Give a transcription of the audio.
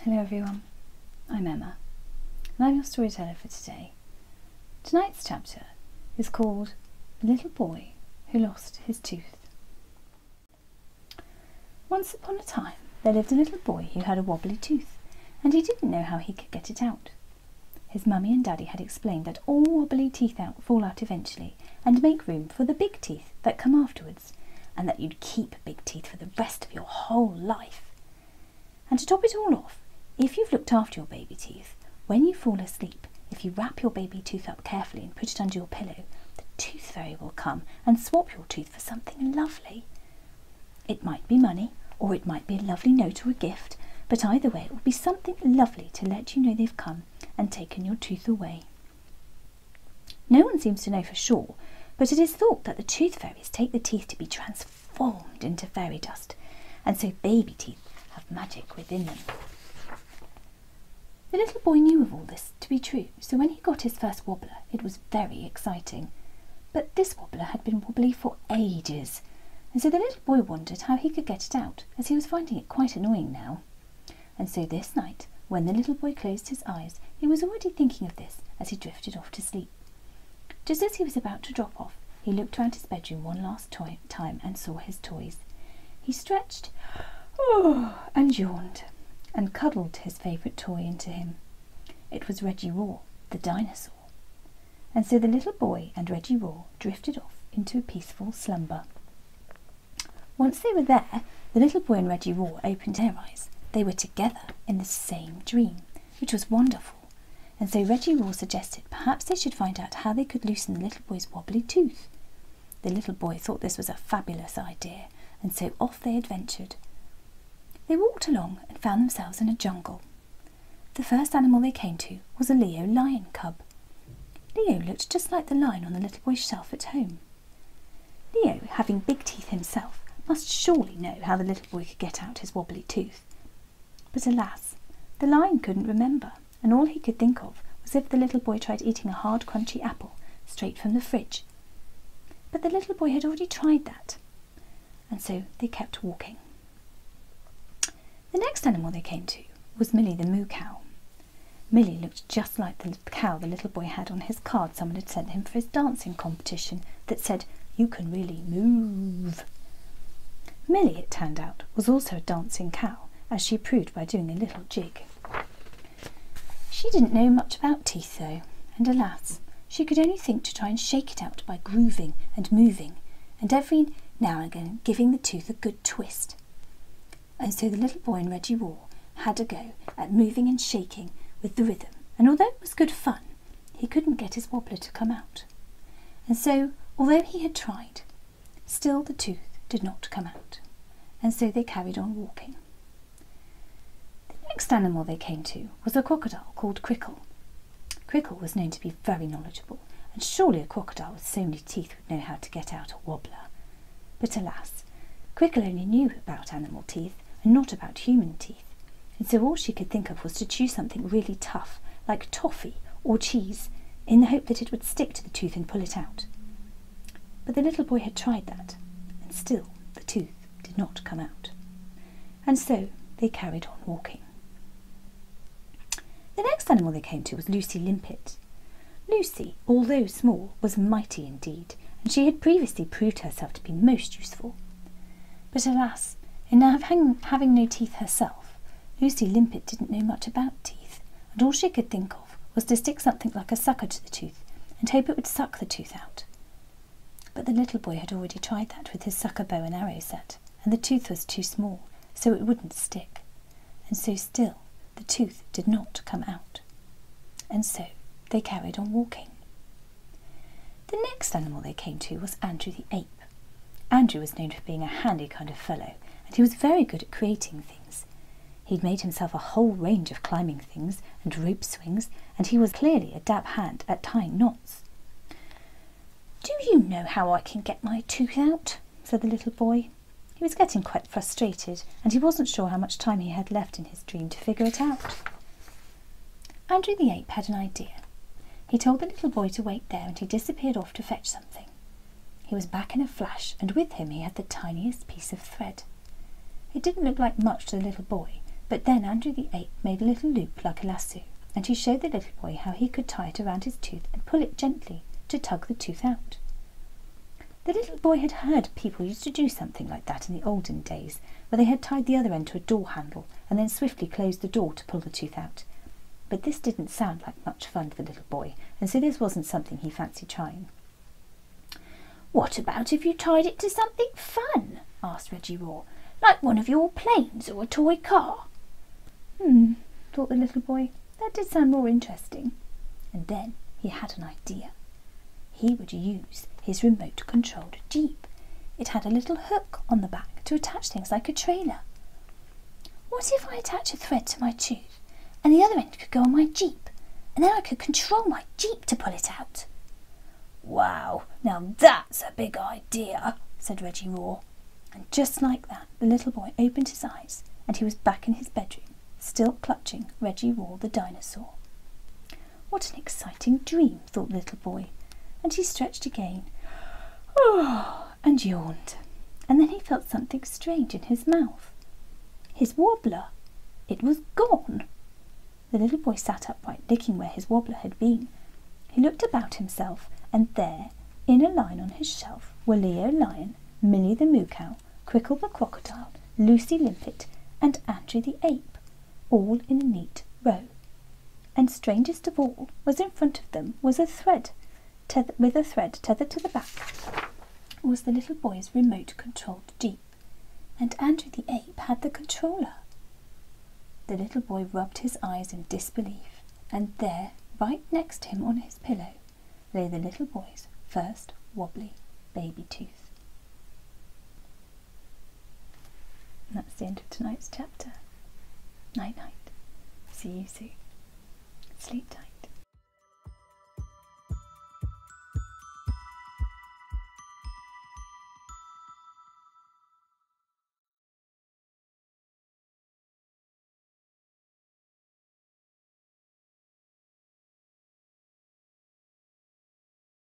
Hello everyone, I'm Emma, and I'm your storyteller for today. Tonight's chapter is called The Little Boy Who Lost His Tooth. Once upon a time there lived a little boy who had a wobbly tooth, and he didn't know how he could get it out. His mummy and daddy had explained that all wobbly teeth fall out eventually and make room for the big teeth that come afterwards, and that you'd keep big teeth for the rest of your whole life. And to top it all off, if you've looked after your baby teeth, when you fall asleep, if you wrap your baby tooth up carefully and put it under your pillow, the tooth fairy will come and swap your tooth for something lovely. It might be money, or it might be a lovely note or a gift, but either way it will be something lovely to let you know they've come and taken your tooth away. No one seems to know for sure, but it is thought that the tooth fairies take the teeth to be transformed into fairy dust, and so baby teeth have magic within them. The little boy knew of all this to be true, so when he got his first wobbler, it was very exciting. But this wobbler had been wobbly for ages, and so the little boy wondered how he could get it out, as he was finding it quite annoying now. And so this night, when the little boy closed his eyes, he was already thinking of this as he drifted off to sleep. Just as he was about to drop off, he looked round his bedroom one last time and saw his toys. He stretched and yawned, and cuddled his favourite toy into him. It was Reggie Raw, the dinosaur. And so the little boy and Reggie Raw drifted off into a peaceful slumber. Once they were there, the little boy and Reggie Raw opened their eyes. They were together in the same dream, which was wonderful. And so Reggie Raw suggested perhaps they should find out how they could loosen the little boy's wobbly tooth. The little boy thought this was a fabulous idea, and so off they adventured. They walked along and found themselves in a jungle. The first animal they came to was a Leo lion cub. Leo looked just like the lion on the little boy's shelf at home. Leo, having big teeth himself, must surely know how the little boy could get out his wobbly tooth. But alas, the lion couldn't remember, and all he could think of was if the little boy tried eating a hard, crunchy apple straight from the fridge. But the little boy had already tried that, and so they kept walking. The next animal they came to was Millie the moo cow. Millie looked just like the cow the little boy had on his card someone had sent him for his dancing competition that said, "You can really move." Millie, it turned out, was also a dancing cow, as she proved by doing a little jig. She didn't know much about teeth though, and alas, she could only think to try and shake it out by grooving and moving, and every now and again giving the tooth a good twist. And so the little boy and Reggie Raw had a go at moving and shaking with the rhythm, and although it was good fun, he couldn't get his wobbler to come out. And so, although he had tried, still the tooth did not come out, and so they carried on walking. The next animal they came to was a crocodile called Crickle. Crickle was known to be very knowledgeable, and surely a crocodile with so many teeth would know how to get out a wobbler. But alas, Crickle only knew about animal teeth and not about human teeth, and so all she could think of was to chew something really tough, like toffee or cheese, in the hope that it would stick to the tooth and pull it out. But the little boy had tried that, and still the tooth did not come out. And so they carried on walking. The next animal they came to was Lucy Limpet. Lucy, although small, was mighty indeed, and she had previously proved herself to be most useful. But alas, in now having no teeth herself, Lucy Limpet didn't know much about teeth, and all she could think of was to stick something like a sucker to the tooth and hope it would suck the tooth out. But the little boy had already tried that with his sucker bow and arrow set, and the tooth was too small, so it wouldn't stick, and so still the tooth did not come out. And so they carried on walking. The next animal they came to was Andrew the ape. Andrew was known for being a handy kind of fellow, and he was very good at creating things. He'd made himself a whole range of climbing things and rope swings, and he was clearly a dab hand at tying knots. "Do you know how I can get my tooth out?" said the little boy. He was getting quite frustrated, and he wasn't sure how much time he had left in his dream to figure it out. Andrew the ape had an idea. He told the little boy to wait there, and he disappeared off to fetch something. He was back in a flash, and with him he had the tiniest piece of thread. It didn't look like much to the little boy, But then Andrew the ape made a little loop like a lasso, and he showed the little boy how he could tie it around his tooth and pull it gently to tug the tooth out. The little boy had heard people used to do something like that in the olden days, where they had tied the other end to a door handle and then swiftly closed the door to pull the tooth out. But this didn't sound like much fun to the little boy, and so this wasn't something he fancied trying. "What about if you tied it to something fun?" asked Reggie Raw, "like one of your planes or a toy car?" Thought the little boy. That did sound more interesting. And then he had an idea. He would use his remote-controlled Jeep. It had a little hook on the back to attach things like a trailer. What if I attach a thread to my tooth, and the other end could go on my Jeep, and then I could control my Jeep to pull it out? "Wow, now that's a big idea," said Reggie Raw. And just like that, the little boy opened his eyes, and he was back in his bedroom, still clutching Reggie Raw the dinosaur. What an exciting dream, thought the little boy, and he stretched again, and yawned. And then he felt something strange in his mouth. His wobbler! It was gone! The little boy sat upright, looking where his wobbler had been. He looked about himself, and there, in a line on his shelf, were Leo Lion, Millie the Moo Cow, Quickle the Crocodile, Lucy Limpet, and Andrew the Ape, all in a neat row. And strangest of all was in front of them was a thread, with a thread tethered to the back, was the little boy's remote-controlled Jeep, and Andrew the Ape had the controller. The little boy rubbed his eyes in disbelief, and there, right next to him on his pillow, lay the little boy's first wobbly baby tooth. And that's the end of tonight's chapter. Night-night. See you soon. Sleep tight.